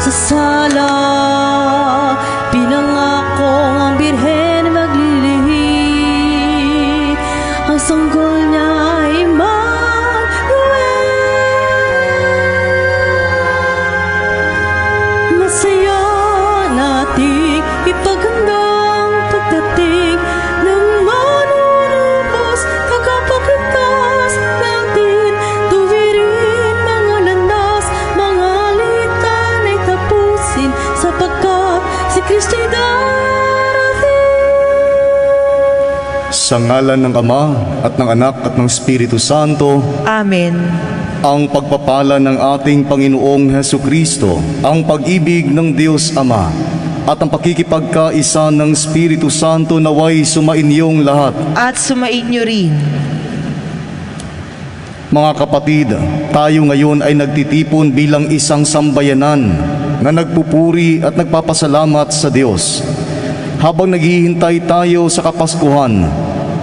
sa sala. Pinangako ang Birhen maglilihi, ang sanggol niya ay Emmanuel. Masaya nating ipaghandang pagdating ng manunubos, tagapagligtas natin. Tuwirin mga landas, mga litan ay tapusin, sapagkat si Kristo'y darating. Sa ngalan ng Ama at ng Anak at ng Espiritu Santo, Amen. ang pagpapala ng ating Panginoong Hesukristo, ang pag-ibig ng Diyos Ama, at ang pakikipagkaisa ng Espiritu Santo naway sumainyong lahat. At sumaid nyo rin. Mga kapatid, tayo ngayon ay nagtitipon bilang isang sambayanan na nagpupuri at nagpapasalamat sa Diyos. Habang naghihintay tayo sa Kapaskuhan,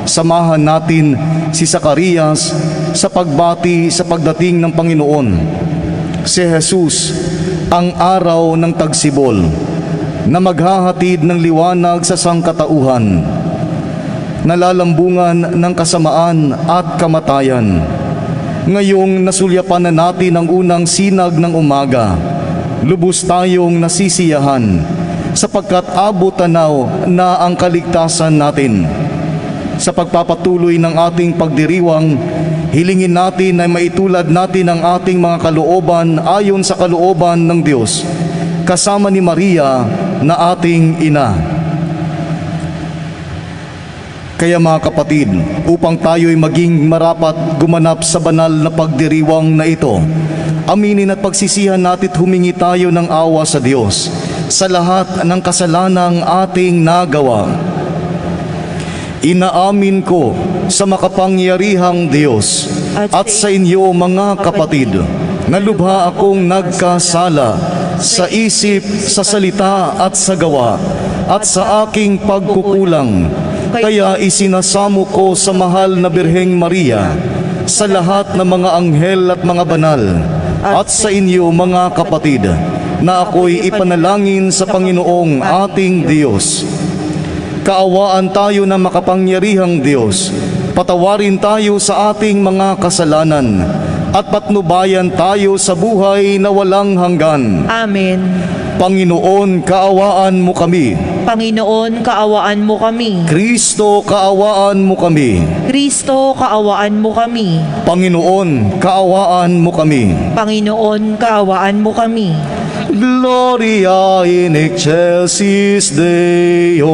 samahan natin si Zacarias sa pagbati sa pagdating ng Panginoon. Si Jesus, ang araw ng tagsibol, na maghahatid ng liwanag sa sangkatauhan, nalalambungan ng kasamaan at kamatayan. Ngayong nasulyapan na natin ang unang sinag ng umaga, lubos tayong nasisiyahan, sapagkat abot tanaw na ang kaligtasan natin. Sa pagpapatuloy ng ating pagdiriwang, hilingin natin na maitulad natin ang ating mga kalooban ayon sa kalooban ng Diyos, kasama ni Maria na ating ina. Kaya mga kapatid, upang tayo'y maging marapat gumanap sa banal na pagdiriwang na ito, aminin at pagsisihan natin humingi tayo ng awa sa Diyos sa lahat ng kasalanang ating nagawa. Inaamin ko sa makapangyarihang Diyos at sa inyo mga kapatid, na lubha akong nagkasala sa isip, sa salita at sa gawa, at sa aking pagkukulang. Kaya isinasamo ko sa mahal na Birheng Maria, sa lahat ng mga anghel at mga banal, at sa inyo mga kapatid, na ako'y ipanalangin sa Panginoong ating Diyos. Kaawaan tayo ng makapangyarihang Diyos, patawarin tayo sa ating mga kasalanan, at patnubayan tayo sa buhay na walang hanggan. Amen. Panginoon, kaawaan mo kami. Panginoon, kaawaan mo kami. Kristo, kaawaan mo kami. Kristo, kaawaan mo kami. Panginoon, kaawaan mo kami. Panginoon, kaawaan mo kami. Gloria in excelsis Deo.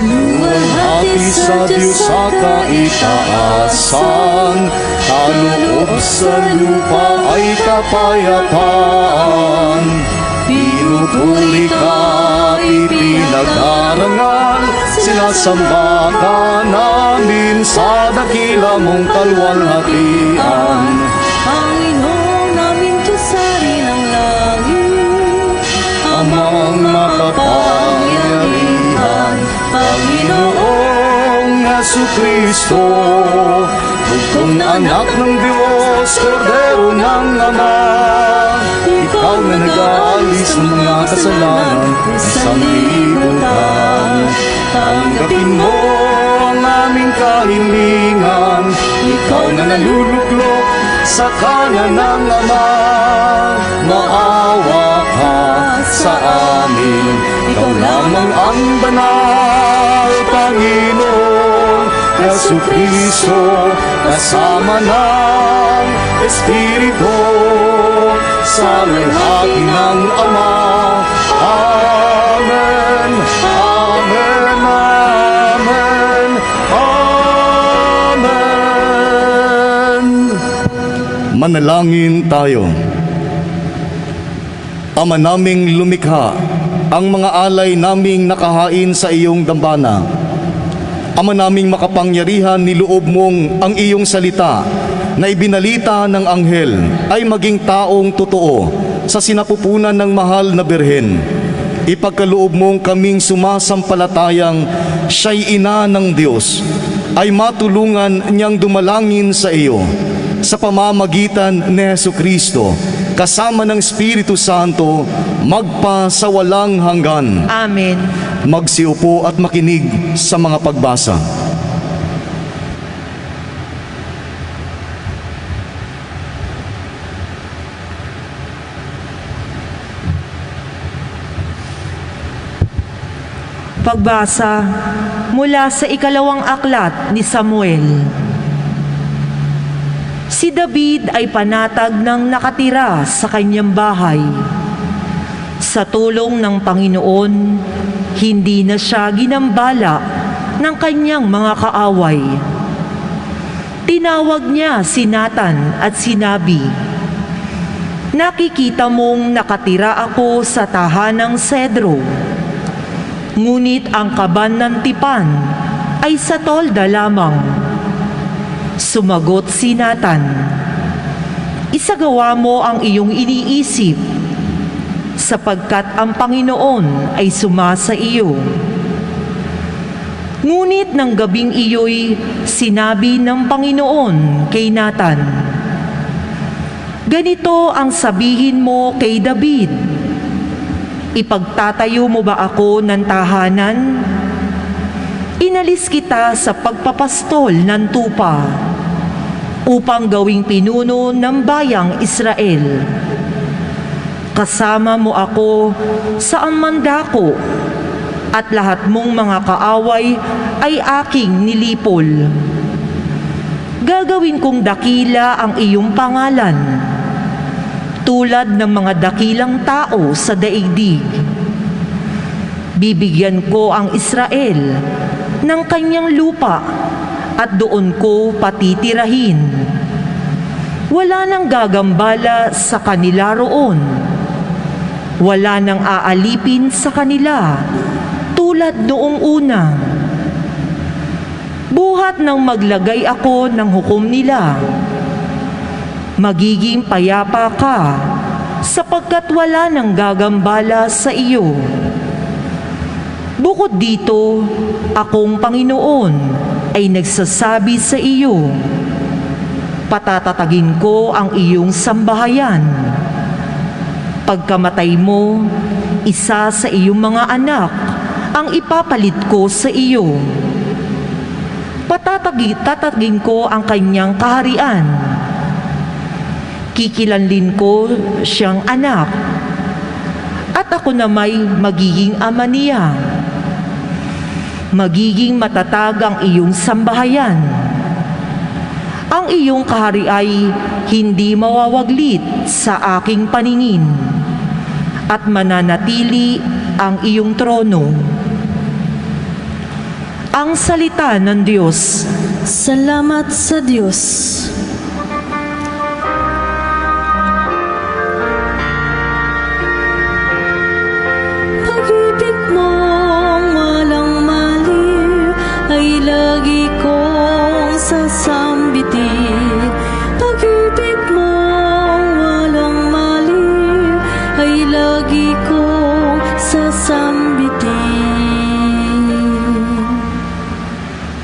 Luwalhati sa Diyos sa kaitaasan, kaloob sa lupa ay kapayapaan. Pinupuri ka, ipinag-arangal, sinasamba ka namin sa dakila mong kalwalhatian. Panginoon namin Diyos-ari ng langit, Amang makapangyarihan, Panginoong Hesukristo, bugtong anak ng Diyos, Kordero ng Ama. Ikaw na nag-aalis ng mga kasalanan sa sanlibutan. Tanggapin mo ang aming kahilingan, ikaw na naluluklok sa kanan ng Ama. Maawa ka sa amin, ikaw lamang ang banal, Panginoon Hesukristo, kasama ng Espiritu, sa lalhati ng Ama. Amen, amen, amen, amen. Manalangin tayo. Ama naming lumikha, ang mga alay naming nakahain sa iyong dambana. Ama naming makapangyarihan, niloob mong ang iyong salita na ibinalita ng anghel ay maging taong totoo sa sinapupunan ng mahal na Birhen. ipagkaloob mong kaming sumasampalatayang siya'y ina ng Diyos, ay matulungan niyang dumalangin sa iyo sa pamamagitan ni Jesucristo, kasama ng Espiritu Santo, magpa sa walang hanggan. Amen. Magsiupo at makinig sa mga pagbasa. Pagbasa mula sa ikalawang aklat ni Samuel. Si David ay panatag ng nakatira sa kanyang bahay. Sa tulong ng Panginoon, hindi na siya ginambala ng kanyang mga kaaway. Tinawag niya si Nathan at sinabi, "Nakikita mong nakatira ako sa tahanang sedro. Ngunit ang kaban ng tipan ay sa tolda lamang." Sumagot si Nathan, "Isagawa mo ang iyong iniisip, sapagkat ang Panginoon ay sumasa iyo." Ngunit ng gabing iyo'y sinabi ng Panginoon kay Nathan, "Ganito ang sabihin mo kay David, ipagtatayo mo ba ako ng tahanan? Inalis kita sa pagpapastol ng tupa upang gawing pinuno ng bayang Israel. Kasama mo ako saan man dako, at lahat mong mga kaaway ay aking nilipol. Gagawin kong dakila ang iyong pangalan, tulad ng mga dakilang tao sa daigdig. Bibigyan ko ang Israel ng kanyang lupa at doon ko patitirahin. Wala nang gagambala sa kanila roon. Wala nang aalipin sa kanila tulad noong una. Buhat nang maglagay ako ng hukom nila, magiging payapa ka, sapagkat wala nang gagambala sa iyo. Bukod dito, akong Panginoon ay nagsasabi sa iyo, patatatagin ko ang iyong sambahayan. Pagkamatay mo, isa sa iyong mga anak ang ipapalit ko sa iyo. Patatagin ko ang kanyang kaharian. Kikilanlin ko siyang anak, at ako na may magiging ama niya. Magiging matatag ang iyong sambahayan. Ang iyong kahari ay hindi mawawaglit sa aking paningin, at mananatili ang iyong trono." Ang salita ng Diyos. Salamat sa Diyos. Pag-ibig mong walang maliw ay lagi kong sasambitin. Pag-ibig mong walang maliw ay lagi kong sasambitin.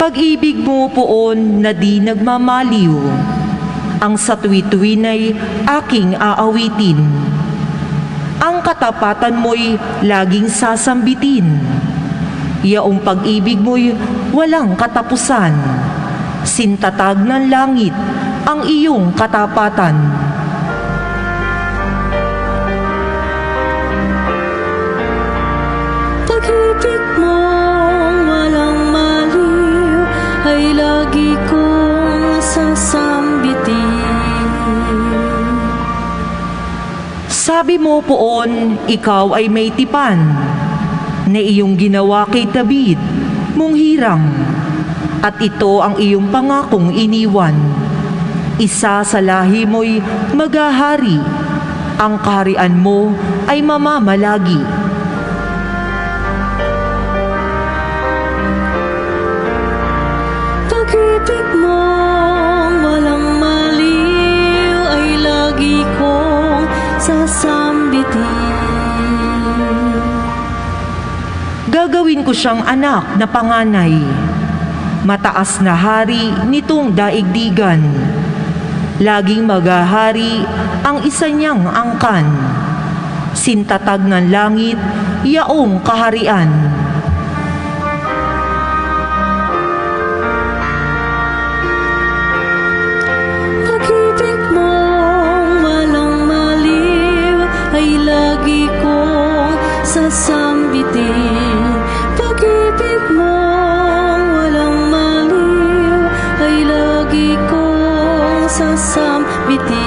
Pag-ibig mo poon na di nagmamaliw, ang sa tuwi-tuwi na'y aking aawitin. Ang katapatan mo'y laging sasambitin. Yaong pag-ibig mo'y walang katapusan. Sintatag ng langit ang iyong katapatan. Pag-ibig mong walang maliw ay lagi kong sasambitin. Sabi mo poon, ikaw ay may tipan, na iyong ginawa kay David, mong hirang, at ito ang iyong pangakong iniwan. Isa sa lahi mo'y maghahari, ang kaharian mo ay mamamalagi. Pag-ibig mong walang maliw ay lagi kong sasambitin. Gagawin ko siyang anak na panganay, mataas na hari nitong daigdigan. Laging maghahari ang isa niyang angkan, sintatag ng langit, yaong kaharian. Pag-ibig mong walang maliw ay lagi kong sasambitin. Pag-ibig mong walang maliw ay lagi kong sasambitin.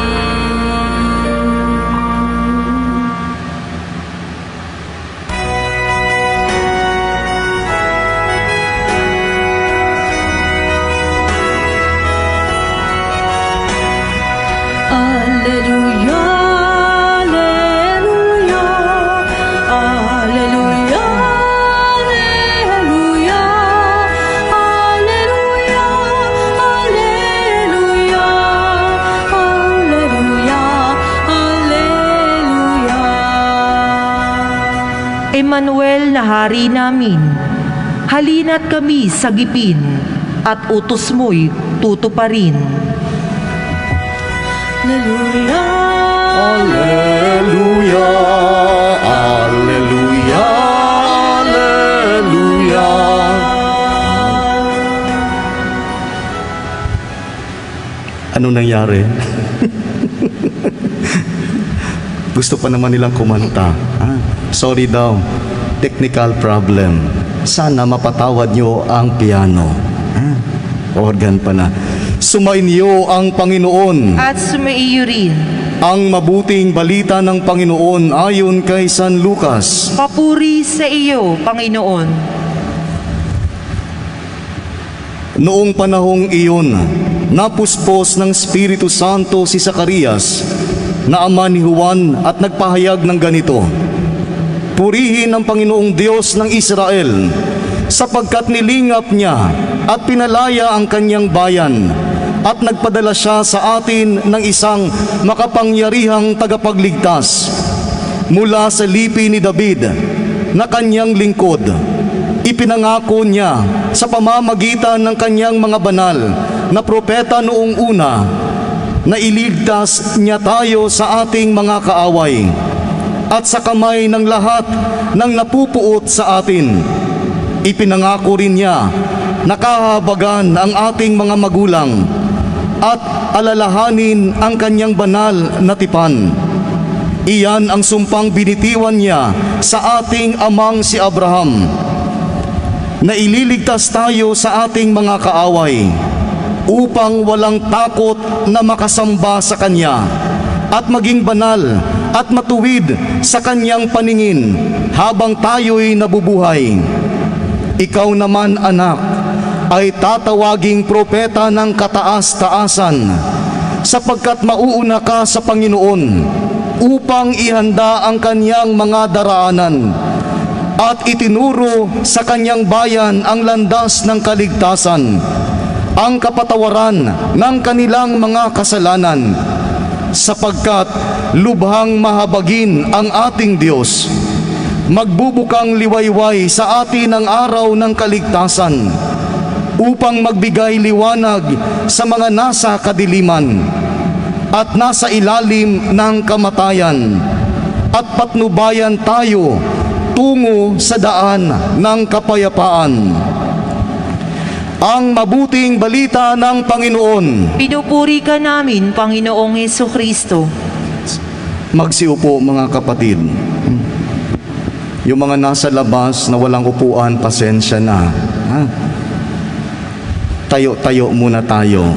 Alleluia, alleluia, alleluia, alleluia, alleluia, alleluia, alleluia, alleluia. Emmanuel na hari namin, halina't kami sagipin, at utos mo'y tutuparin. Alleluia, Alleluia, Alleluia, Alleluia. Ano nangyari? Gusto pa naman nilang kumanta. Sorry daw, technical problem. Sana mapatawad nyo ang piano. Organ pa na. Sumainyo ang Panginoon. At sumaiyo rin. Ang mabuting balita ng Panginoon ayon kay San Lucas. Papuri sa iyo, Panginoon. Noong panahong iyon, napuspos ng Espiritu Santo si Zacarias, na ama ni Juan, at nagpahayag ng ganito: Purihin ang Panginoong Diyos ng Israel, sapagkat nilingap niya at pinalaya ang kanyang bayan, at nagpadala siya sa atin ng isang makapangyarihang tagapagligtas mula sa lipi ni David na kanyang lingkod. Ipinangako niya sa pamamagitan ng kanyang mga banal na propeta noong una na iligtas niya tayo sa ating mga kaaway at sa kamay ng lahat ng napupuot sa atin. Ipinangako rin niya na kahabagan ang ating mga magulang at alalahanin ang kanyang banal na tipan. Iyan ang sumpang binitiwan niya sa ating amang si Abraham, na ililigtas tayo sa ating mga kaaway upang walang takot na makasamba sa Kanya at maging banal at matuwid sa Kanyang paningin habang tayo'y nabubuhay. Ikaw naman, anak, ay tatawaging propeta ng kataas-taasan, sapagkat mauuna ka sa Panginoon upang ihanda ang Kanyang mga daraanan at itinuro sa Kanyang bayan ang landas ng kaligtasan, ang kapatawaran ng kanilang mga kasalanan, sapagkat lubhang mahabagin ang ating Diyos. Magbubukang liwayway sa atin ang araw ng kaligtasan, upang magbigay liwanag sa mga nasa kadiliman at nasa ilalim ng kamatayan, at patnubayan tayo tungo sa daan ng kapayapaan. Ang mabuting balita ng Panginoon. Pinupuri ka namin, Panginoong Hesukristo. Magsiupo, mga kapatid. Yung mga nasa labas na walang upuan, pasensya na. Tayo-tayo muna tayo.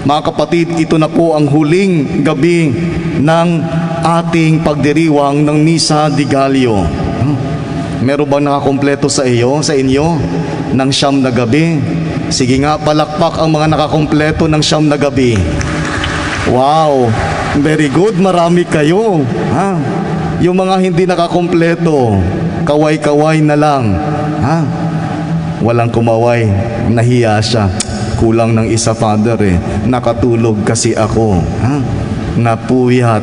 Mga kapatid, ito na po ang huling gabi ng ating pagdiriwang ng Misa de Gallo. Meron bang nakakompleto sa inyo ng 9 na gabi? Sige nga, palakpak ang mga nakakompleto ng 9 na gabi. Wow, very good, marami kayo. Yung mga hindi nakakompleto, kaway-kaway na lang. Walang kumaway, nahiya siya. Kulang ng isa, Father, nakatulog kasi ako. Napuyat.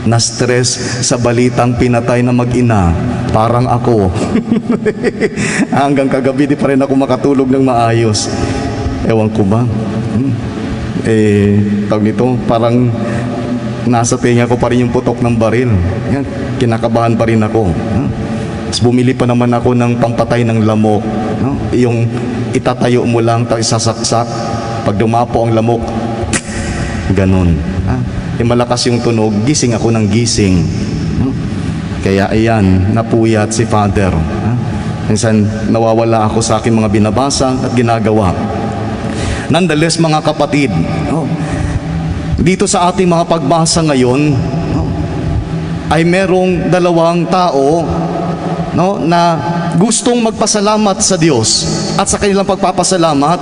Na-stress sa balitang pinatay na mag-ina parang ako. Hanggang kagabi di pa rin ako makatulog ng maayos. Ewan ko ba? Tawag nito, parang nasa tenga ko pa rin yung putok ng baril. Yan, kinakabahan pa rin ako. Tapos bumili pa naman ako ng pampatay ng lamok. No? Yung itatayo mo lang, tapos isasaksak. Pag dumapo ang lamok, ganun. Malakas yung tunog, gising ako ng gising. Kaya ayan, napuyat si Father. Minsan nawawala ako sa aking mga binabasa at ginagawa. Nonetheless, mga kapatid, dito sa ating mga pagbasa ngayon, ay merong dalawang tao na gustong magpasalamat sa Diyos. At sa kanilang pagpapasalamat,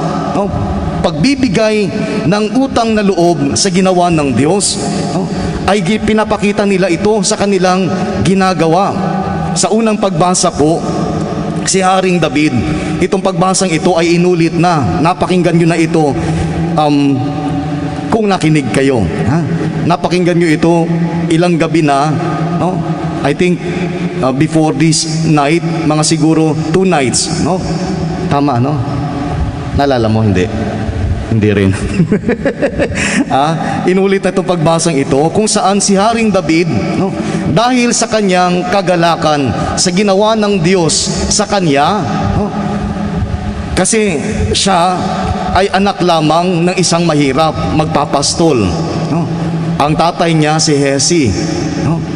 pagbibigay ng utang na loob sa ginawa ng Diyos, ay pinapakita nila ito sa kanilang ginagawa. Sa unang pagbasa po, si Haring David, itong pagbasang ito ay inulit na. Napakinggan nyo na ito kung nakinig kayo. Napakinggan nyo ito ilang gabi na. I think before this night, mga siguro 2 nights. Tama, no? Nalala mo, hindi? Hindi rin. Inulit na itong pagbasang ito kung saan si Haring David, dahil sa kanyang kagalakan sa ginawa ng Diyos sa kanya, kasi siya ay anak lamang ng isang mahirap, magpapastol. Ang tatay niya si Hesi,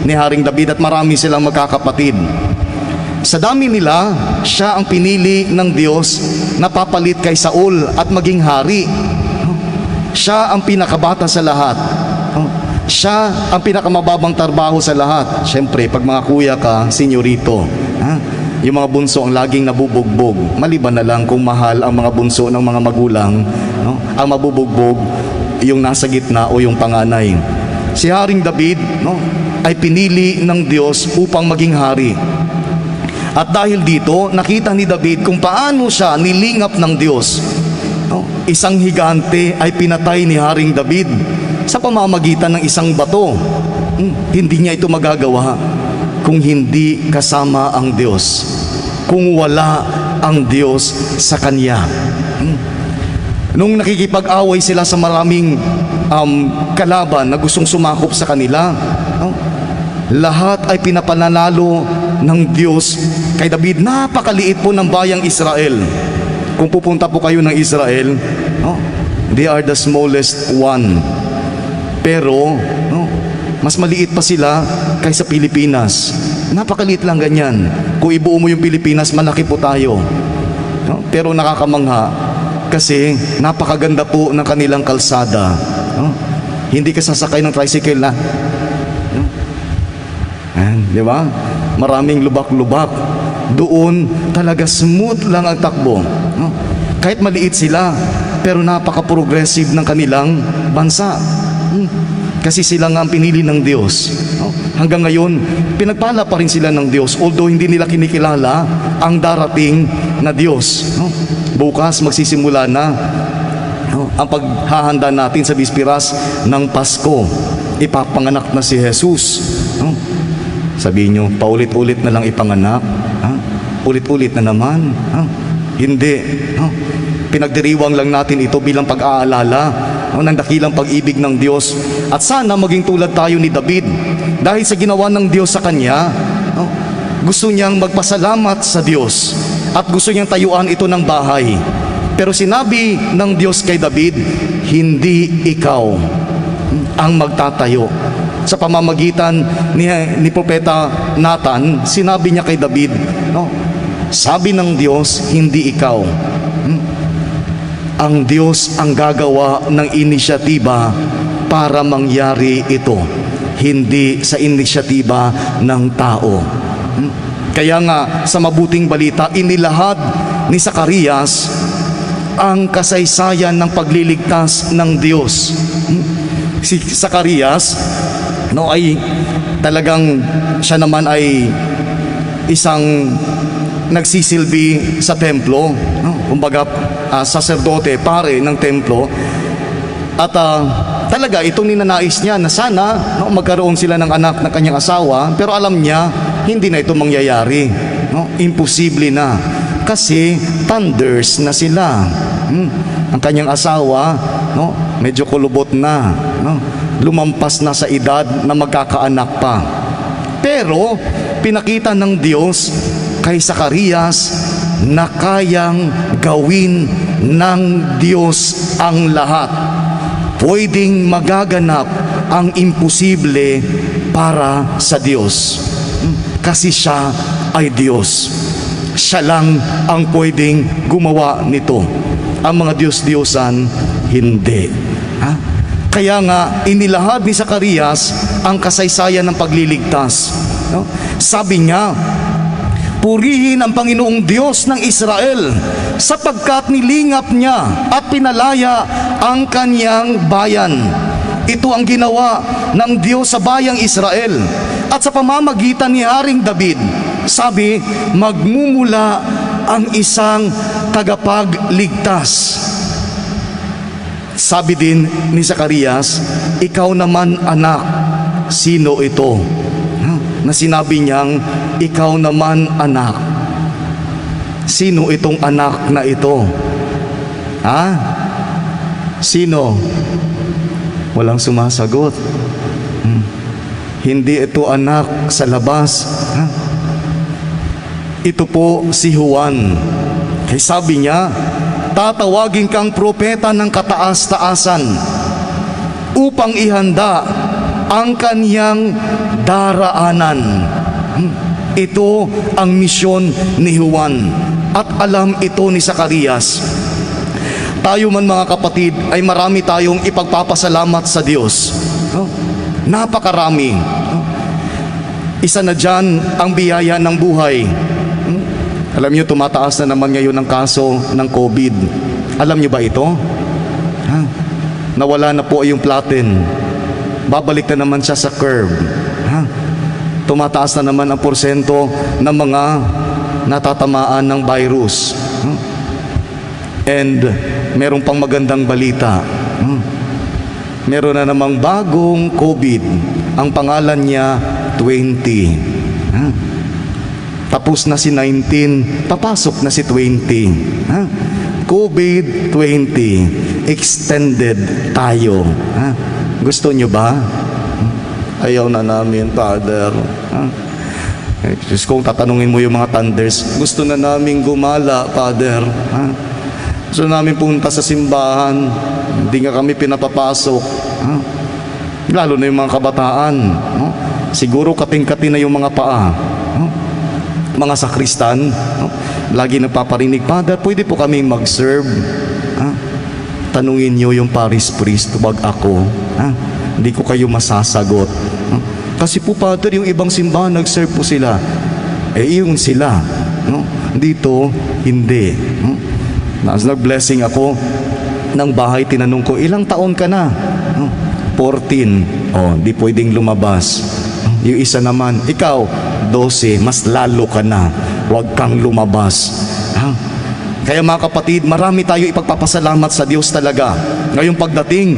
ni Haring David, at marami silang magkakapatid. Sa dami nila, siya ang pinili ng Diyos na papalit kay Saul at maging hari. Siya ang pinakabata sa lahat. Siya ang pinakamababang trabaho sa lahat. Siyempre, pag mga kuya ka, senyorito, yung mga bunso ang laging nabubugbog. Maliban na lang kung mahal ang mga bunso ng mga magulang, ang mabubugbog, yung nasa gitna o yung panganay. Si Haring David ay pinili ng Diyos upang maging hari. At dahil dito, nakita ni David kung paano siya nilingap ng Diyos. Isang higante ay pinatay ni Haring David sa pamamagitan ng isang bato. Hindi niya ito magagawa kung hindi kasama ang Diyos, kung wala ang Diyos sa kanya. Nung nakikipag-away sila sa maraming kalaban na gustong sumakop sa kanila, lahat ay pinapananalo ng Diyos kay David. Napakaliit po ng bayang Israel. Kung pupunta po kayo ng Israel, they are the smallest one. Pero mas maliit pa sila kaysa Pilipinas. Napakaliit lang ganyan. Kung ibuo mo yung Pilipinas, malaki po tayo. Pero nakakamangha kasi napakaganda po ng kanilang kalsada. Hindi ka sasakay ng tricycle na. Di ba? Maraming lubak-lubak. Doon talaga smooth lang ang takbo. Kahit maliit sila, pero napaka-progressive ng kanilang bansa. Kasi sila nga ang pinili ng Diyos. Hanggang ngayon, pinagpala pa rin sila ng Diyos, although hindi nila kinikilala ang darating na Diyos. Bukas magsisimula na ang paghahanda natin sa bispiras ng Pasko. Ipapanganak na si Jesus. Sabihin nyo, paulit-ulit na lang ipanganak? Ulit-ulit na naman? Hindi. Pinagdiriwang lang natin ito bilang pag-aalala ng dakilang pag-ibig ng Diyos. At sana maging tulad tayo ni David. Dahil sa ginawa ng Diyos sa kanya, gusto niyang magpasalamat sa Diyos. At gusto niyang tayuan ito ng bahay. Pero sinabi ng Diyos kay David, hindi ikaw ang magtatayo. Sa pamamagitan ni Propeta Nathan, sinabi niya kay David, sabi ng Diyos, hindi ikaw. Ang Diyos ang gagawa ng inisyatiba para mangyari ito, hindi sa inisyatiba ng tao. Kaya nga, sa mabuting balita, inilahad ni Zacarias ang kasaysayan ng pagliligtas ng Diyos. Si Zacarias, ay talagang siya naman ay isang nagsisilbi sa templo, kumbaga saserdote, pare ng templo. At talaga itong ninanais niya na sana magkaroon sila ng anak ng kanyang asawa, pero alam niya hindi na ito mangyayari. No? Imposible na. Kasi thunders na sila. Ang kanyang asawa, no, medyo kulubot na, no, lumampas na sa edad na magkakaanak pa. Pero pinakita ng Diyos kay Zacarias na kayang gawin ng Diyos ang lahat. Pwedeng magaganap ang imposible para sa Diyos. Kasi siya ay Diyos. Siya lang ang pwedeng gumawa nito. Ang mga Diyos-Diyosan, hindi. Ha? Kaya nga, inilahad ni Zacarias ang kasaysayan ng pagliligtas. No? Sabi niya, purihin ang Panginoong Diyos ng Israel sapagkat nilingap niya at pinalaya ang kanyang bayan. Ito ang ginawa ng Diyos sa bayang Israel. At sa pamamagitan ni Haring David, sabi, magmumula ang isang tagapagligtas. Sabi din ni Zacarias, ikaw naman anak, sino ito? Na sinabi niyang, ikaw naman anak. Sino itong anak na ito? Ha? Sino? Walang sumasagot. Hindi ito anak sa labas. Ha? Ito po si Juan. Kaya sabi niya, tatawagin kang propeta ng kataas-taasan upang ihanda ang kanyang daraanan. Ito ang misyon ni Juan at alam ito ni Zacarias. Tayo man mga kapatid ay marami tayong ipagpapasalamat sa Diyos. Napakarami. Isa na dyan ang biyaya ng buhay. Alam niyo, tumataas na naman ngayon ang kaso ng COVID. Alam niyo ba ito? Nawala na po yung platin. Babalik na naman siya sa curve. Tumataas na naman ang porsyento ng mga natatamaan ng virus. And meron pang magandang balita. Meron na namang bagong COVID. Ang pangalan niya 20. Tapos na si 19, papasok na si 20. COVID-20, extended tayo. Gusto nyo ba? Ayaw na namin, Father. Diyos, kung tatanungin mo yung mga thunders, gusto na namin gumala, Father. Gusto namin punta sa simbahan, hindi nga kami pinapapasok. Lalo na yung mga kabataan. Siguro kating-kati na yung mga paa. Mga sakristan, lagi nagpaparinig, Father, pwede po kami mag-serve. Tanungin nyo yung parish priest, wag ako. Hindi ko kayo masasagot. Kasi po, Father, yung ibang simbahan, nag-serve po sila. Yung sila. Dito, hindi. Nag-blessing ako ng bahay, tinanong ko, ilang taon ka na? 14. Di pwedeng lumabas. Yung isa naman, ikaw, 12, mas lalo ka na. Huwag kang lumabas. Kaya mga kapatid, marami tayo ipagpapasalamat sa Diyos talaga. Ngayong pagdating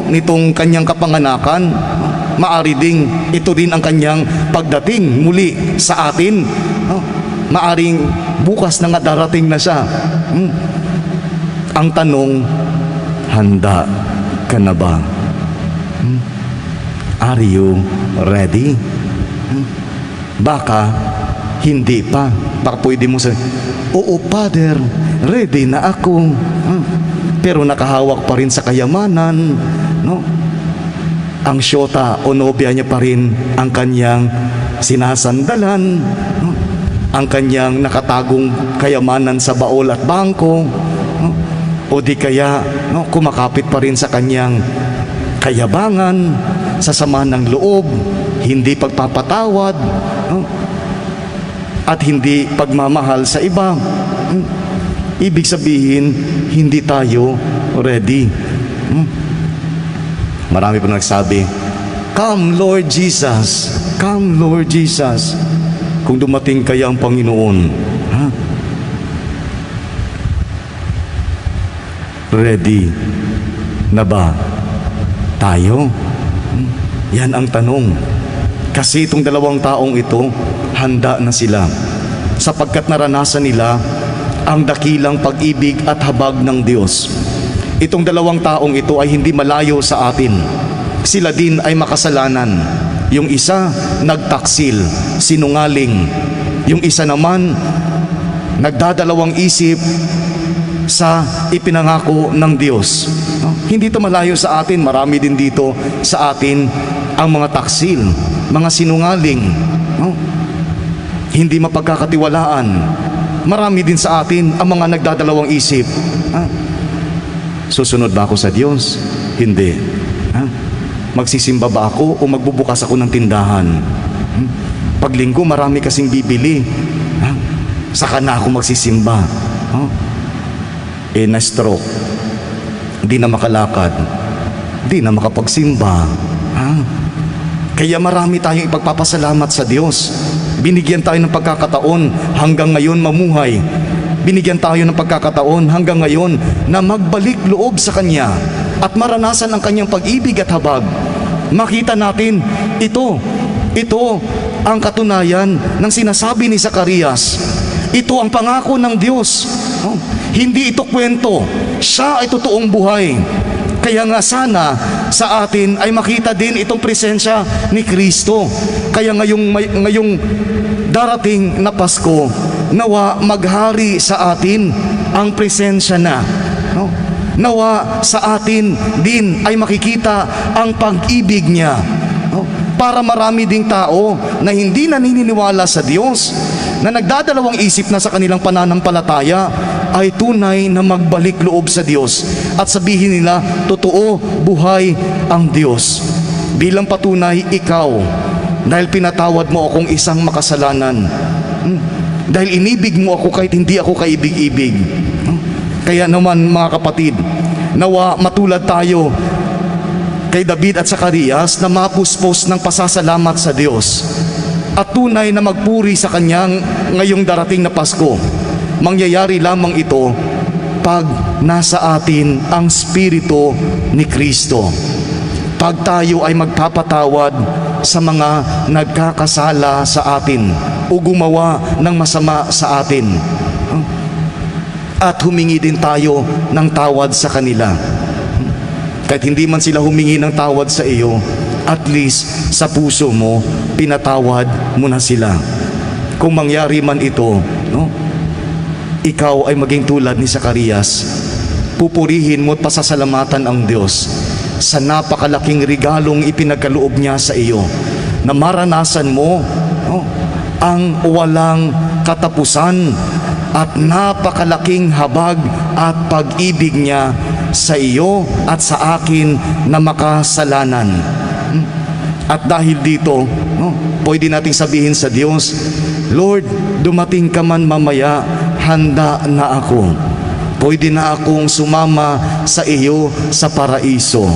nitong kanyang kapanganakan, maari ding ito din ang kanyang pagdating muli sa atin. Maaring bukas na nga darating na siya. Ang tanong, handa ka na ba? Are you ready? Baka hindi pa. Baka pwede mo sabihin, oo, Father, ready na ako. Pero nakahawak pa rin sa kayamanan. Ang syota o nobya niya pa rin ang kanyang sinasandalan. Ang kanyang nakatagong kayamanan sa baol at bangko. O di kaya kumakapit pa rin sa kanyang kayabangan, sa sama ng loob, hindi pagpapatawad, at hindi pagmamahal sa iba. Ibig sabihin, hindi tayo ready. Marami po nagsabi, come Lord Jesus, come Lord Jesus. Kung dumating kaya ang Panginoon, ready na ba tayo? Yan ang tanong. Kasi itong dalawang taong ito, handa na sila, sapagkat naranasan nila ang dakilang pag-ibig at habag ng Diyos. Itong dalawang taong ito ay hindi malayo sa atin. Sila din ay makasalanan. Yung isa, nagtaksil, sinungaling. Yung isa naman, nagdadalawang isip sa ipinangako ng Diyos. No? Hindi ito malayo sa atin. Marami din dito sa atin ang mga taksil, mga sinungaling, no? Hindi mapagkakatiwalaan. Marami din sa atin ang mga nagdadalawang isip. Susunod ba ako sa Diyos? Hindi. Magsisimba ba ako o magbubukas ako ng tindahan? Pag linggo, marami kasing bibili. Saka na ako magsisimba. Na-stroke. Di na makalakad. Di na makapagsimba. Kaya marami tayong ipagpapasalamat sa Diyos. Binigyan tayo ng pagkakataon hanggang ngayon mamuhay. Binigyan tayo ng pagkakataon hanggang ngayon na magbalik loob sa Kanya at maranasan ang Kanyang pag-ibig at habag. Makita natin, ito ang katunayan ng sinasabi ni Zacarias. Ito ang pangako ng Diyos. Hindi ito kwento. Siya ay totoong buhay. Kaya nga sana sa atin ay makita din itong presensya ni Kristo. Kaya ngayong darating na Pasko, nawa maghari sa atin ang presensya na. Nawa sa atin din ay makikita ang pag-ibig niya. Para marami ding tao na hindi naniniwala sa Diyos, na nagdadalawang isip na sa kanilang pananampalataya, ay tunay na magbalik loob sa Diyos at sabihin nila, totoo, buhay ang Diyos. Bilang patunay, ikaw, dahil pinatawad mo akong isang makasalanan, dahil inibig mo ako kahit hindi ako kaibig-ibig. Kaya naman mga kapatid, nawa matulad tayo kay David at Zacarias na mapuspos ng pasasalamat sa Diyos at tunay na magpuri sa Kanyang ngayong darating na Pasko. Mangyayari lamang ito pag nasa atin ang Espiritu ni Kristo. Pag tayo ay magpapatawad sa mga nagkakasala sa atin o gumawa ng masama sa atin. At humingi din tayo ng tawad sa kanila. Kahit hindi man sila humingi ng tawad sa iyo, at least sa puso mo, pinatawad mo na sila. Kung mangyari man ito, ikaw ay maging tulad ni Zacarias. Pupurihin mo at pasasalamatan ang Diyos sa napakalaking regalong ipinagkaloob niya sa iyo, na maranasan mo ang walang katapusan at napakalaking habag at pag-ibig niya sa iyo at sa akin na makasalanan. At dahil dito, pwede nating sabihin sa Diyos, Lord, dumating ka man mamaya, handa na ako. Pwede na akong sumama sa iyo sa paraiso.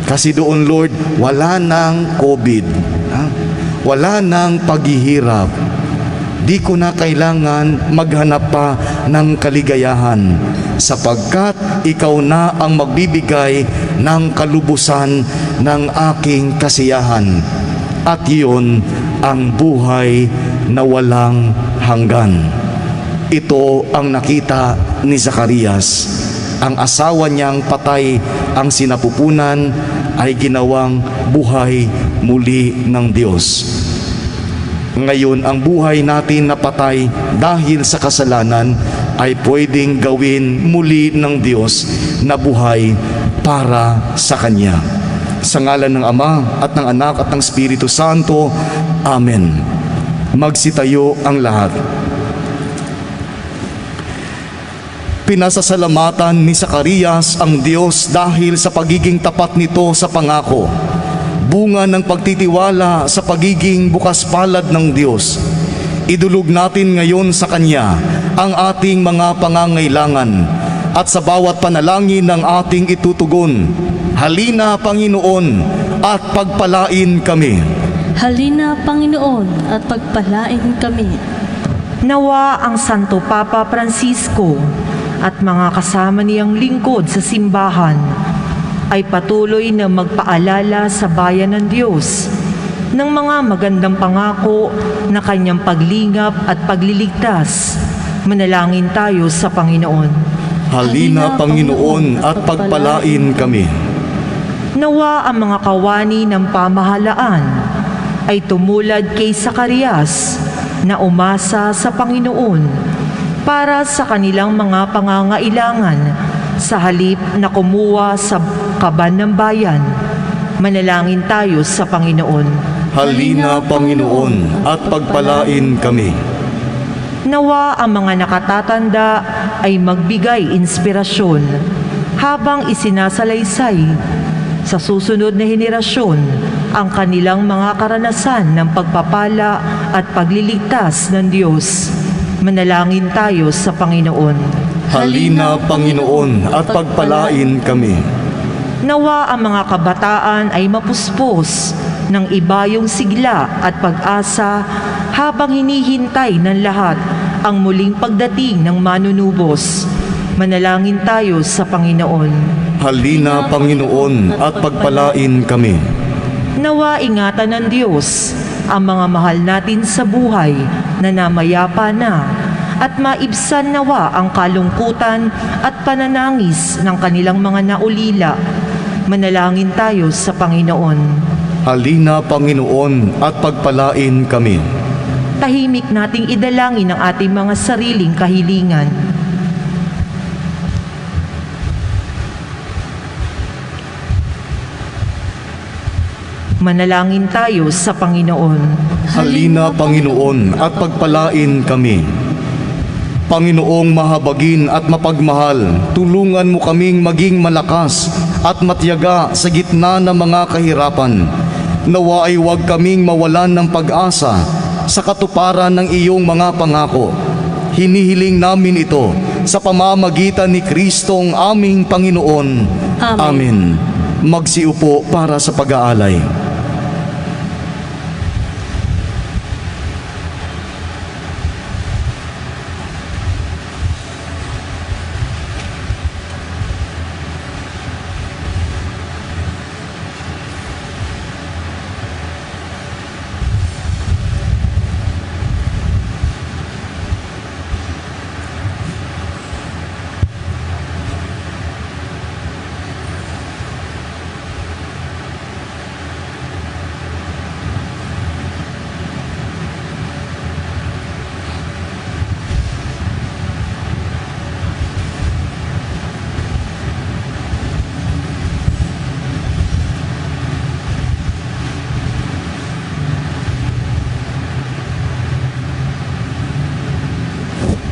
Kasi doon, Lord, wala nang COVID. Wala nang paghihirap. Di ko na kailangan maghanap pa ng kaligayahan, sapagkat ikaw na ang magbibigay ng kalubusan ng aking kasiyahan. At iyon ang buhay na walang hanggan. Ito ang nakita ni Zacarias. Ang asawa niyang patay ang sinapupunan ay ginawang buhay muli ng Diyos. Ngayon, ang buhay natin na patay dahil sa kasalanan ay pwedeng gawin muli ng Diyos na buhay para sa Kanya. Sa ngalan ng Ama at ng Anak at ng Espiritu Santo. Amen. Magsitayo ang lahat. Pinasasalamatan ni Zacarias ang Diyos dahil sa pagiging tapat nito sa pangako. Bunga ng pagtitiwala sa pagiging bukas palad ng Diyos. Idulog natin ngayon sa Kanya ang ating mga pangangailangan at sa bawat panalangin ng ating itutugon. Halina, Panginoon, at pagpalain kami. Halina, Panginoon, at pagpalain kami. Nawa ang Santo Papa Francisco at mga kasama niyang lingkod sa simbahan ay patuloy na magpaalala sa bayan ng Diyos ng mga magandang pangako na kanyang paglingap at pagliligtas. Manalangin tayo sa Panginoon. Halina, Panginoon, at pagpalain kami. Nawa ang mga kawani ng pamahalaan ay tumulad kay Zacarias na umasa sa Panginoon para sa kanilang mga pangangailangan sa halip na kumuha sa kaban ng bayan. Manalangin tayo sa Panginoon. Halina, Panginoon, at pagpalain kami. Nawa ang mga nakatatanda ay magbigay inspirasyon habang isinasalaysay sa susunod na henerasyon ang kanilang mga karanasan ng pagpapala at pagliligtas ng Diyos. Manalangin tayo sa Panginoon. Halina, Panginoon, at pagpalain kami. Nawa ang mga kabataan ay mapuspos ng ibayong sigla at pag-asa habang hinihintay ng lahat ang muling pagdating ng manunubos. Manalangin tayo sa Panginoon. Halina, Panginoon, at pagpalain kami. Nawa ingatan ng Diyos ang mga mahal natin sa buhay na namayapa na at maibsan nawa ang kalungkutan at pananangis ng kanilang mga naulila. Manalangin tayo sa Panginoon. Halina, Panginoon, at pagpalain kami. Tahimik nating idalangin ang ating mga sariling kahilingan. Manalangin tayo sa Panginoon. Halina, Panginoon, at pagpalain kami. Panginoong mahabagin at mapagmahal, tulungan mo kaming maging malakas at matyaga sa gitna ng mga kahirapan. Nawa ay huwag kaming mawalan ng pag-asa sa katuparan ng iyong mga pangako. Hinihiling namin ito sa pamamagitan ni Kristong aming Panginoon. Amen. Magsiupo para sa pag-aalay.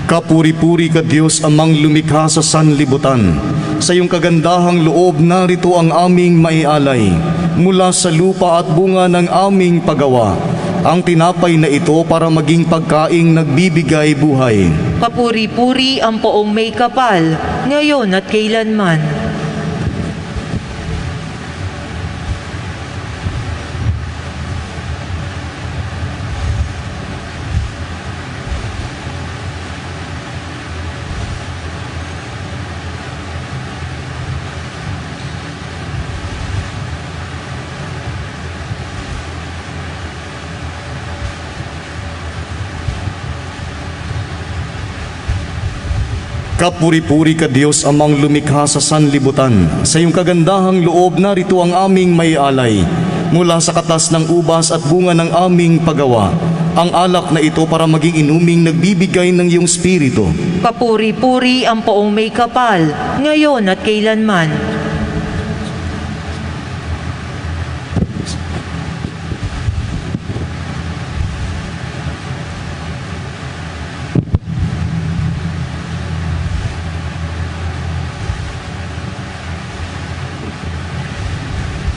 Kapuri-puri ka Diyos amang lumikha sa sanlibutan. Sa iyong kagandahang loob narito ang aming maialay. Mula sa lupa at bunga ng aming paggawa. Ang tinapay na ito para maging pagkaing nagbibigay buhay. Kapuri-puri ang poong may kapal, ngayon at kailanman. Kapuri-puri ka Diyos amang lumikha sa sanlibutan. Sa iyong kagandahang loob narito ang aming maialay. Mula sa katas ng ubas at bunga ng aming paggawa. Ang alak na ito para maging inuming nagbibigay ng iyong spirito. Kapuri-puri ang poong may kapal, ngayon at kailanman.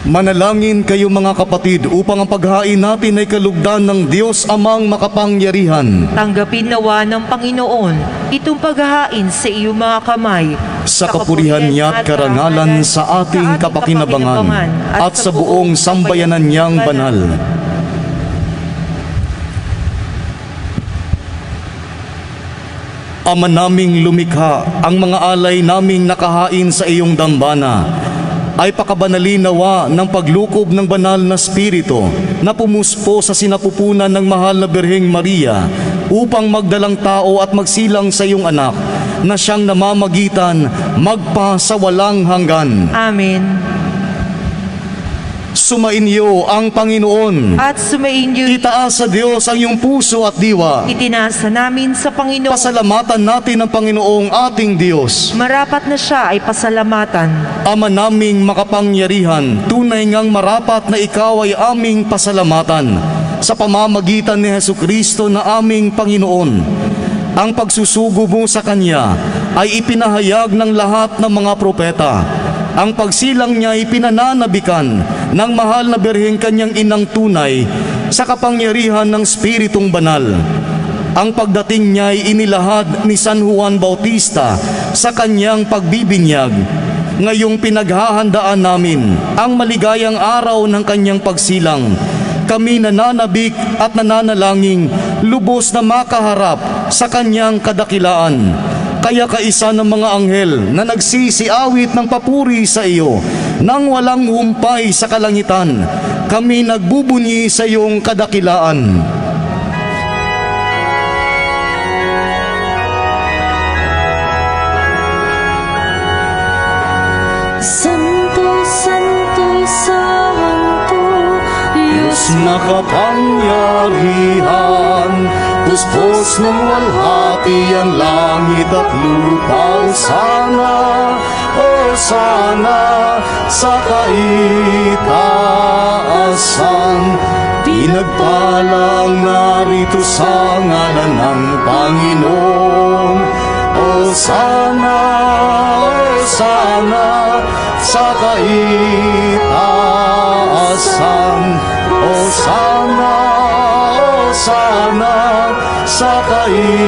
Manalangin kayo mga kapatid upang ang paghain natin ay kalugdan ng Diyos amang makapangyarihan. Tanggapin nawa ng Panginoon itong paghahain sa iyong mga kamay. Sa kapurihan niya at karangalan sa ating kapakinabangan at sa buong sambayanan niyang banal. Ama naming lumikha, ang mga alay naming nakahain sa iyong dambana ay pakabanalin nawa ng paglukob ng banal na Espiritu na pumuspo sa sinapupunan ng mahal na Birheng Maria upang magdalang tao at magsilang sa iyong anak na siyang namamagitan magpa sa walang hanggan. Amen. Sumainyo ang Panginoon. At sumainyo, Itaas sa Diyos ang iyong puso at diwa. itinasa namin sa Panginoon. Pasalamatan natin ang Panginoong ating Diyos. Marapat na siya ay pasalamatan. Ama naming makapangyarihan, tunay ngang marapat na ikaw ay aming pasalamatan sa pamamagitan ni Hesukristo na aming Panginoon. Ang pagsusugo mo sa Kanya ay ipinahayag ng lahat ng mga propeta. Ang pagsilang niya ay pinananabikan ng mahal na Birheng Kanyang inang tunay sa kapangyarihan ng Espiritong Banal. Ang pagdating niya ay inilahad ni San Juan Bautista sa kanyang pagbibinyag. Ngayong pinaghahandaan namin ang maligayang araw ng kanyang pagsilang, kami nananabik at nananalangin lubos na makaharap sa kanyang kadakilaan. Kaya kaisa ng mga anghel na nagsisiawit ng papuri sa iyo nang walang humpay sa kalangitan, kami nagbubunyi sa iyong kadakilaan. Santo, Santo, Santo, Diyos Nakapangyarihan, puspos ng walhati ang langit at lupa. Hosana sa kaitaasan. Pinagpalang narito sa ngalan ng Panginoon. Hosana sa kaitaasan. Hosana sa kaitaasan.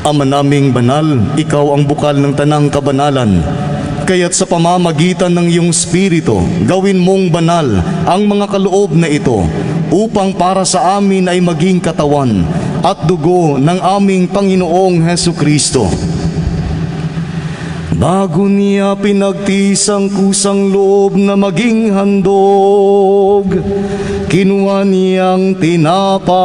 Ama naming banal, ikaw ang bukal ng tanang kabanalan. Kaya't sa pamamagitan ng iyong Espiritu, gawin mong banal ang mga kaloob na ito upang para sa amin ay maging katawan at dugo ng aming Panginoong Hesukristo. Bago niya pinagtisang kusang loob na maging handog, kinuha niyang tinapay.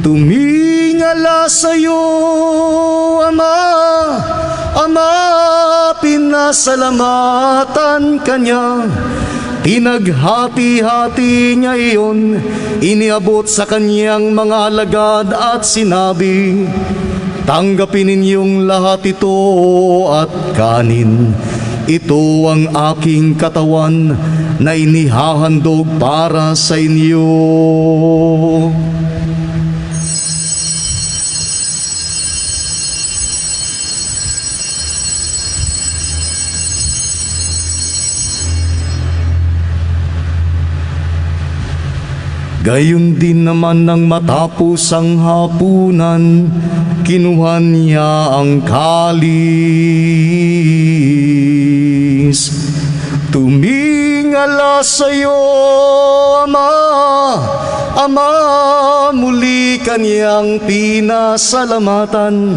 Tumingala sa iyo, Ama, pinasalamatan kanya. Pinaghati-hati niya iyon, iniabot sa kanyang mga alagad at sinabi, tanggapin ninyong lahat ito at kanin. Ito ang aking katawan na inihahandog para sa inyo. Gayon din naman nang matapos ang hapunan, kinuha niya ang kalis. Tumingala sa iyo, Ama, muli kaniyang pinasalamatan.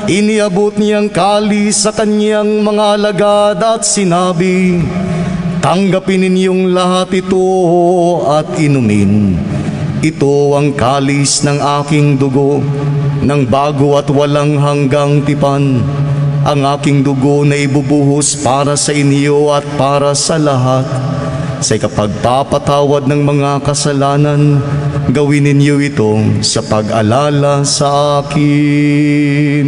Iniabot niyang kalis sa kanyang mga alagad at sinabi, tanggapin ninyong lahat ito at inumin. Ito ang kalis ng aking dugo, ng bago at walang hanggang tipan. Ang aking dugo na ibubuhos para sa inyo at para sa lahat. Sa ikapagpapatawad ng mga kasalanan, gawin ninyo ito sa pag-alala sa akin.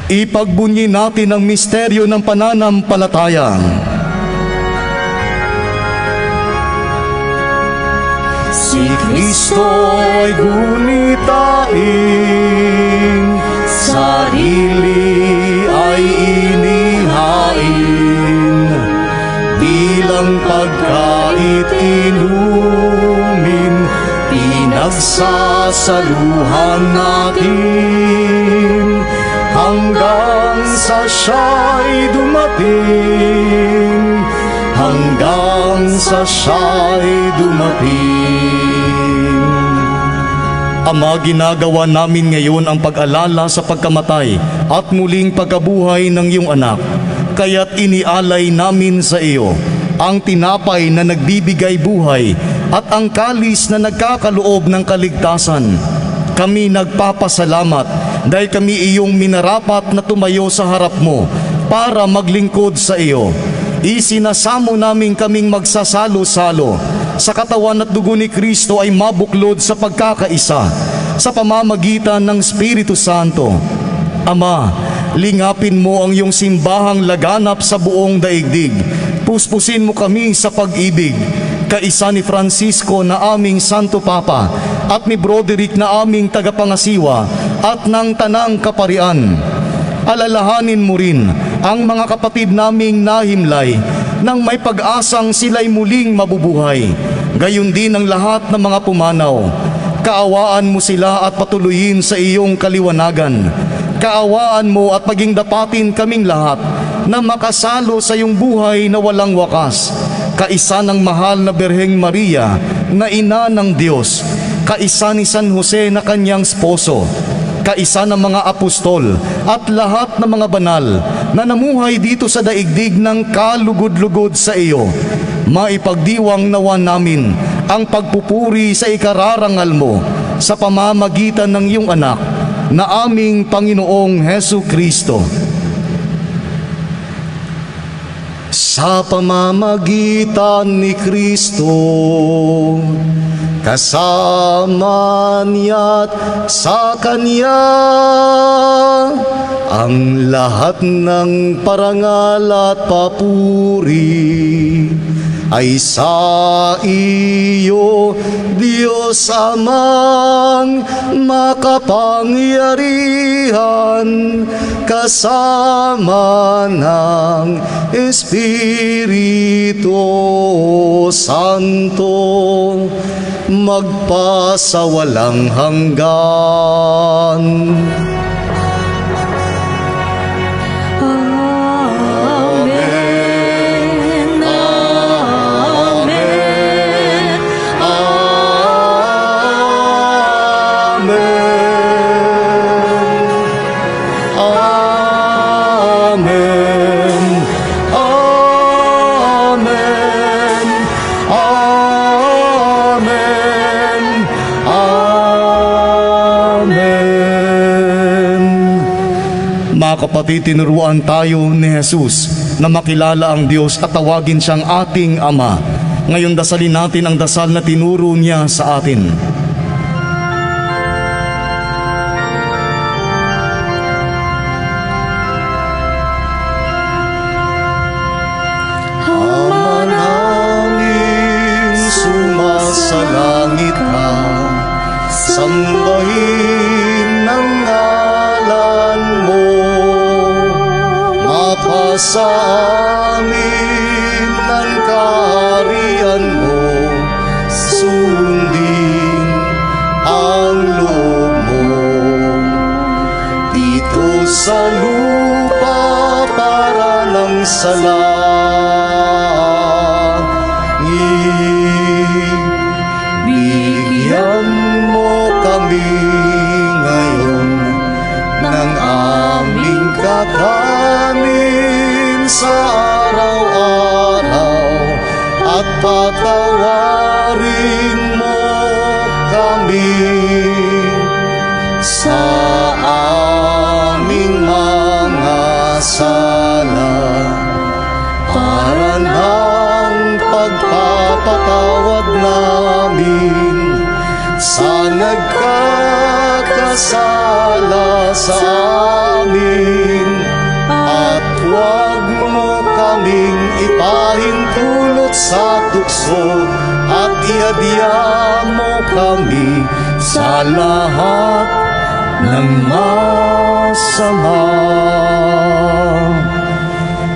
Ipagbunyi natin ang misteryo ng pananampalataya. Si Kristo ay gunitain, sarili ay inihain, bilang pagkait inumin, pinagsasaluhan natin hanggang sa siya'y dumating, hanggang sa siya'y dumating. Ama, ginagawa namin ngayon ang pag-alala sa pagkamatay at muling pagkabuhay ng iyong anak. Kaya't inialay namin sa iyo ang tinapay na nagbibigay buhay at ang kalis na nagkakaloob ng kaligtasan. Kami nagpapasalamat dahil kami iyong minarapat na tumayo sa harap mo para maglingkod sa iyo. Isinasamo namin kaming magsasalo-salo sa katawan at dugo ni Kristo ay mabuklod sa pagkakaisa sa pamamagitan ng Espiritu Santo. Ama, lingapin mo ang iyong simbahang laganap sa buong daigdig. Puspusin mo kami sa pag-ibig, kaisa ni Francisco na aming Santo Papa at ni Broderick na aming tagapangasiwa at ng Tanang Kaparian. Alalahanin mo rin ang mga kapatid naming nahimlay nang may pag-asang sila'y muling mabubuhay. Gayon din ang lahat ng mga pumanaw. Kaawaan mo sila at patuloyin sa iyong kaliwanagan. Kaawaan mo at maging dapatin kaming lahat na makasalo sa iyong buhay na walang wakas. Kaisa ng mahal na Birheng Maria na ina ng Diyos. Kaisa ni San Jose na kanyang sposo. Kaisa ng mga apostol at lahat ng mga banal na namuhay dito sa daigdig ng kalugod-lugod sa iyo. Maipagdiwang nawa namin ang pagpupuri sa ikararangal mo sa pamamagitan ng iyong anak na aming Panginoong Hesu Kristo. Sa pamamagitan ni Kristo, kasama niya't sa Kanya, ang lahat ng parangal at papuri ay sa iyo, Diyos Amang makapangyarihan, kasama ng Espiritu Santo, magpasawalang hanggan. Kapatid, tinuruan tayo ni Jesus na makilala ang Diyos at tawagin siyang ating Ama. Ngayon dasalin natin ang dasal na tinuro niya sa atin. Ama namin, sumasalangit ka, sambahin ang ngalan mo. Sa amin ang kaharian mo, sundin ang loob mo dito sa lupa para ng sa langit. Bigyan mo kami ngayon ng aming kakanin sa araw-araw at patawarin mo kami sa aming mga sala para ng pagpapatawad namin sa nagkakasala sa amin, at huwag mo kaming ipahintulot sa tukso at iadya mo kami sa lahat ng masama.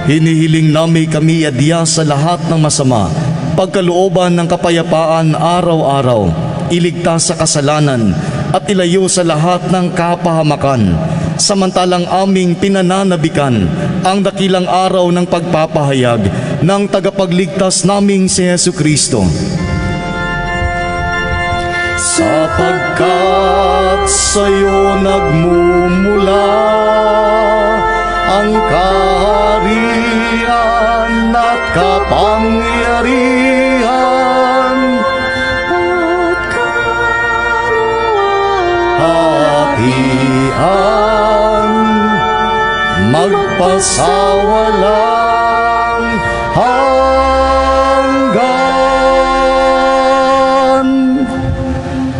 Hinihiling namin kami iadya sa lahat ng masama, pagkalooban ng kapayapaan araw-araw, iligtas sa kasalanan at ilayo sa lahat ng kapahamakan. Samantalang aming pinananabikan ang dakilang araw ng pagpapahayag ng tagapagligtas naming si Hesu Kristo. Sapagkat sa'yo nagmumula ang kaharian at kapangyarihan at magpasawalang hanggan.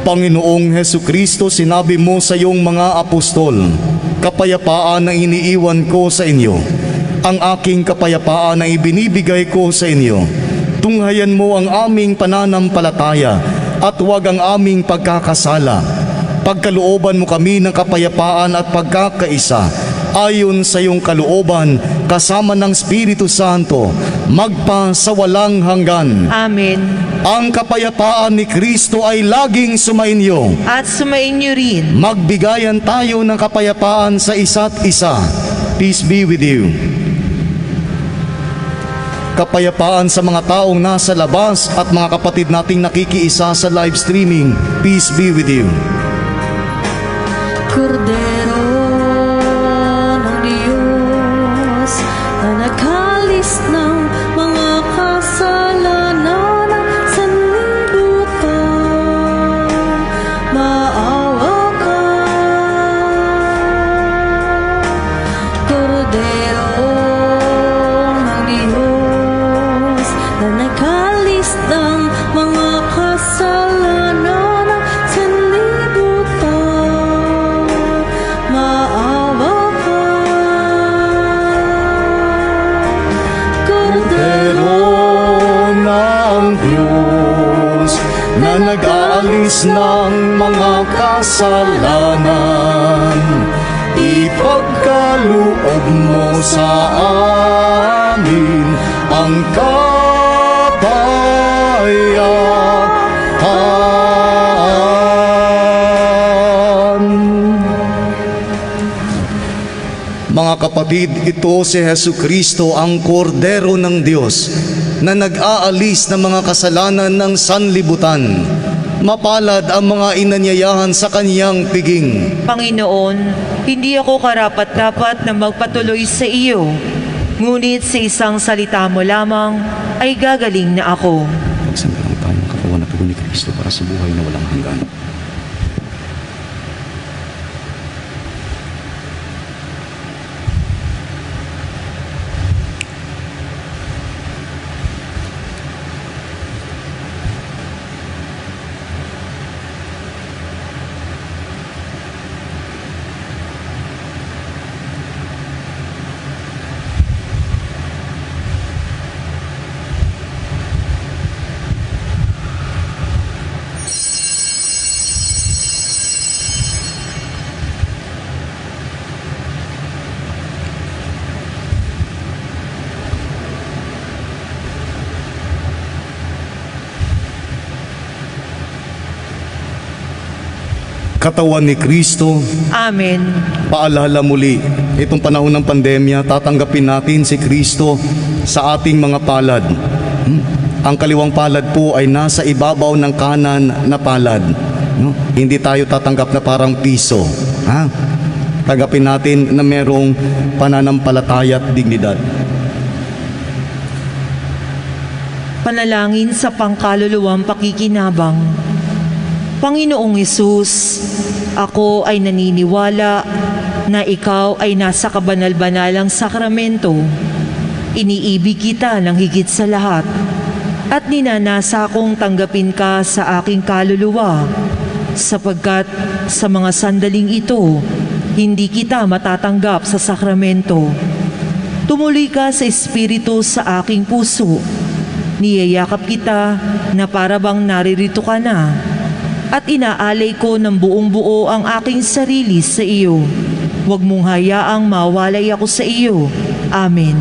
Panginoong Hesu Kristo, sinabi mo sa iyong mga apostol, kapayapaan na iniiwan ko sa inyo, ang aking kapayapaan na ibinibigay ko sa inyo. Tunghayan mo ang aming pananampalataya at huwag ang aming pagkakasala. Pagkalooban mo kami ng kapayapaan at pagkakaisa, ayon sa iyong kalooban, kasama ng Espiritu Santo, magpa sa walang hanggan. Amen. Ang kapayapaan ni Kristo ay laging sumainyo. At sumainyo rin. Magbigayan tayo ng kapayapaan sa isa't isa. Peace be with you. Kapayapaan sa mga taong nasa labas at mga kapatid nating nakikiisa sa live streaming. Peace be with you. Kordero ng Diyos na nagkalis ng mga kasalanan ng sanlibutan, maawa ka. Kordero ng Diyos na nagkalis ng mga kasalanan ng sanlibutan, maawa ka. Kordero ng Diyos na nag-aalis ng mga kasalanan, ipagkaloob mo sa amin ang kapayapaan. Mga kapatid, ito si Hesu Kristo, ang Kordero ng Diyos na nag-aalis ng mga kasalanan ng sanlibutan. Mapalad ang mga inanyayahan sa kaniyang piging. Panginoon, hindi ako karapat-dapat na magpatuloy sa iyo. Ngunit sa isang salita mo lamang ay gagaling na ako. Pagsandalang tayo ng katawan at tugon ni Kristo para sa buhay na walang hanggan. Katawan ni Kristo, Amen. paalala muli, itong panahon ng pandemya, tatanggapin natin si Kristo sa ating mga palad. Ang kaliwang palad po ay nasa ibabaw ng kanan na palad. No? Hindi tayo tatanggap na parang piso. Ha? Tanggapin natin na merong pananampalataya at dignidad. Panalangin sa pangkaluluwang pakikinabang. Panginoong Hesus, ako ay naniniwala na ikaw ay nasa kabanal-banalang sakramento. Iniibig kita ng higit sa lahat at ninanasa kong tanggapin ka sa aking kaluluwa, sapagkat sa mga sandaling ito, hindi kita matatanggap sa sakramento. Tumuloy ka sa Espiritu sa aking puso. Niyayakap kita na para bang naririto ka na, at inaalay ko ng buong buo ang aking sarili sa iyo. Huwag mong hayaang mawalay ako sa iyo. Amen.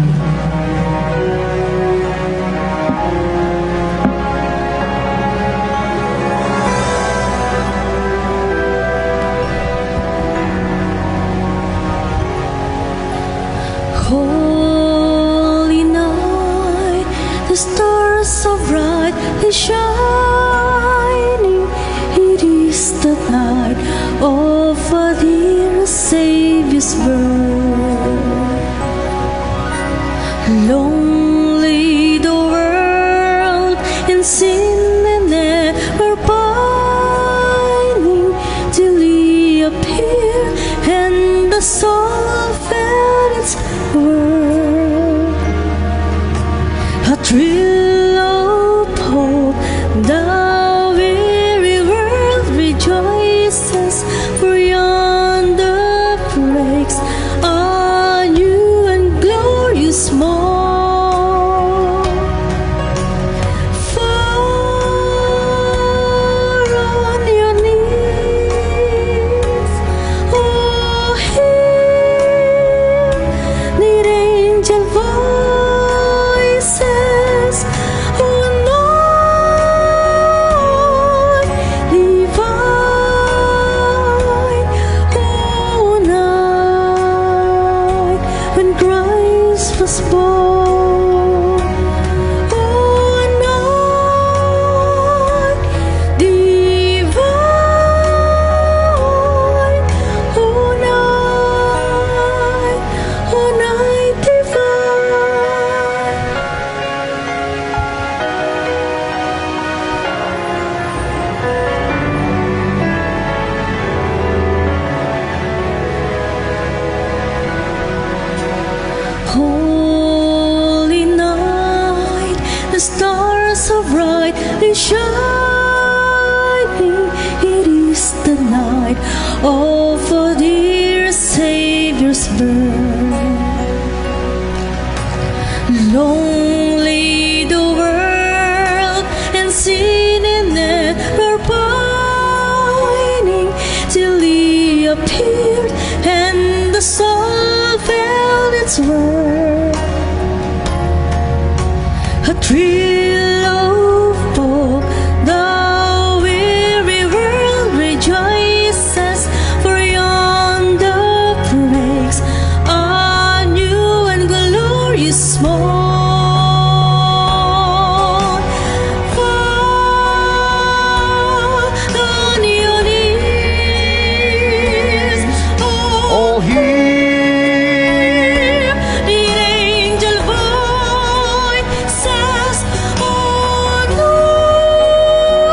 so brightly shining. It is the night of our dear Savior's birth. Lonely the world in sin and ever pining, till He appeared and the soul felt its worth. A thrill of hope, the weary world rejoices, for yonder breaks a new and glorious morn. Fall on your knees, oh, hear the angel voices, oh, night divine, oh, night when Christ was born, oh, night divine, oh, night divine. Holy night, the stars are brightly shining. It is the night of our dear Savior's birth. Lonely the world and sin in it were pining, till He appeared and the soul felt its worth. A thrill of hope, the weary world rejoices, for yonder breaks a new and glorious morn. Fall on your knees, Oh, hear the angel voices, oh,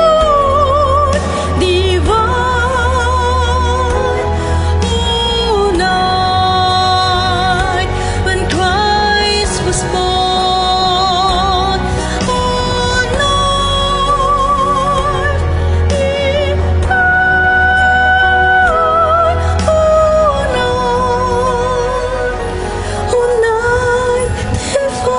Lord divine, oh, night when Christ was born, oh, night divine, oh, night divine.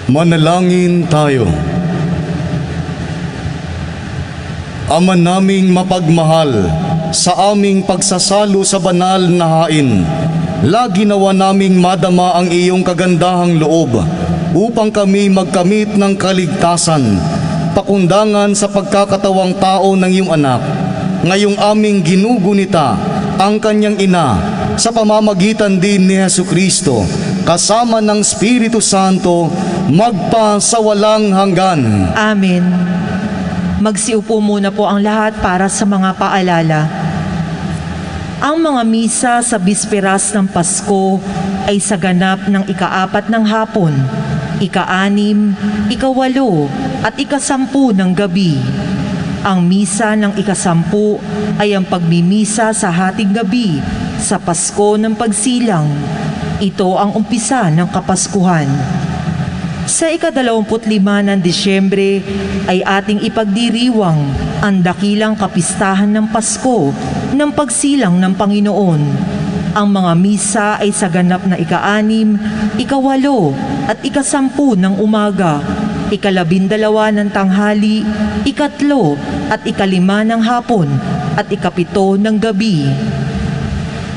Manalangin tayo. Ama naming mapagmahal, sa aming pagsasalo sa banal na hain, lagi nawa naming madama ang iyong kagandahang loob upang kami magkamit ng kaligtasan, pakundangan sa pagkakatawang tao ng iyong anak, ngayong aming ginugunita ang kanyang ina sa pamamagitan din ni Jesucristo, kasama ng Espiritu Santo, magpa sa walang hanggan. Amen. Magsiupo muna po ang lahat para sa mga paalala. Ang mga misa sa bisperas ng Pasko ay sa ganap ng ika-4 ng hapon, ika-6, ika-8 at ika-10 ng gabi. Ang misa ng ika-10 ay ang pagmimisa sa hating gabi sa Pasko ng Pagsilang. Ito ang umpisa ng Kapaskuhan. Sa ika-25 ng Disyembre ay ating ipagdiriwang ang dakilang kapistahan ng Pasko ng Pagsilang ng Panginoon. Ang mga misa ay sa ganap na ika-6, ika-8 at ika-10 ng umaga, ika-12 ng tanghali, ika-3 at ika-5 ng hapon at ika-7 ng gabi.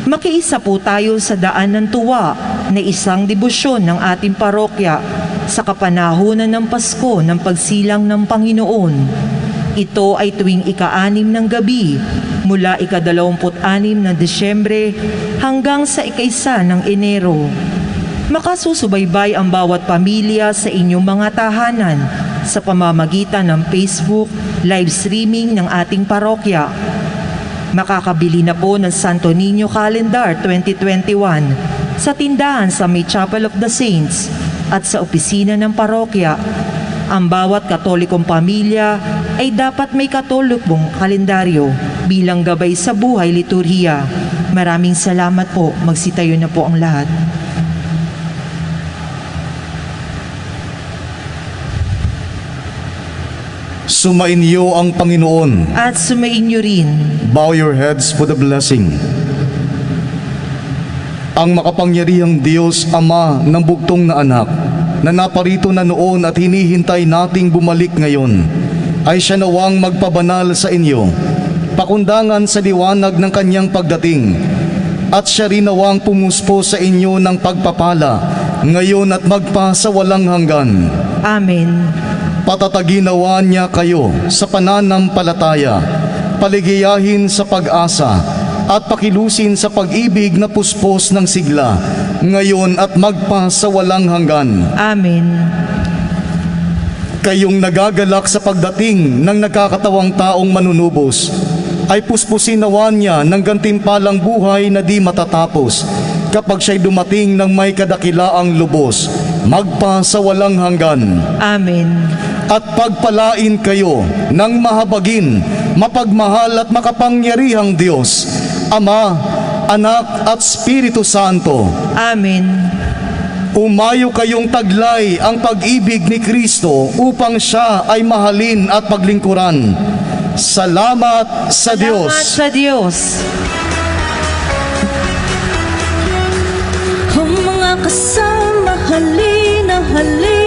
Makiisa po tayo sa daan ng tuwa na isang debosyon ng ating parokya sa kapanahunan ng Pasko ng Pagsilang ng Panginoon. Ito ay tuwing ika-6 ng gabi mula ika-26 ng Disyembre hanggang sa ika-1 ng Enero. Makasusubaybay ang bawat pamilya sa inyong mga tahanan sa pamamagitan ng Facebook live streaming ng ating parokya. Makakabili na po ng Santo Niño Calendar 2021 sa tindahan sa May Chapel of the Saints at sa opisina ng parokya. Ang bawat Katolikong pamilya ay dapat may Katolikong kalendaryo bilang gabay sa buhay liturhiya. Maraming salamat po. Magsitayo na po ang lahat. Sumainyo ang Panginoon. At sumainyo rin. Bow your heads for the blessing. Ang makapangyarihang Diyos, Ama ng bugtong na anak, na naparito na noon at hinihintay nating bumalik ngayon, ay siya nawang magpabanal sa inyo, pakundangan sa liwanag ng kanyang pagdating, at siya rin nawang pumuspo sa inyo ng pagpapala, ngayon at magpa sa walang hanggan. Amen. Patataginawa niya kayo sa pananampalataya, paligayahin sa pag-asa, at pakilusin sa pag-ibig na puspos ng sigla, ngayon at magpa sa walang hanggan. Amen. Kayong nagagalak sa pagdating ng nagkakatawang taong manunubos, ay puspusin nawa niya ng gantimpalang buhay na di matatapos, kapag siya'y dumating ng may kadakilaang lubos, magpa sa walang hanggan. Amen. At pagpalain kayo ng mahabagin, mapagmahal at makapangyarihang Diyos, Ama, Anak at Espiritu Santo. Amen. Umayo kayong taglay ang pag-ibig ni Kristo upang siya ay mahalin at paglingkuran. Salamat sa Diyos. Salamat sa Diyos. Ang mga kasama, halina, halina.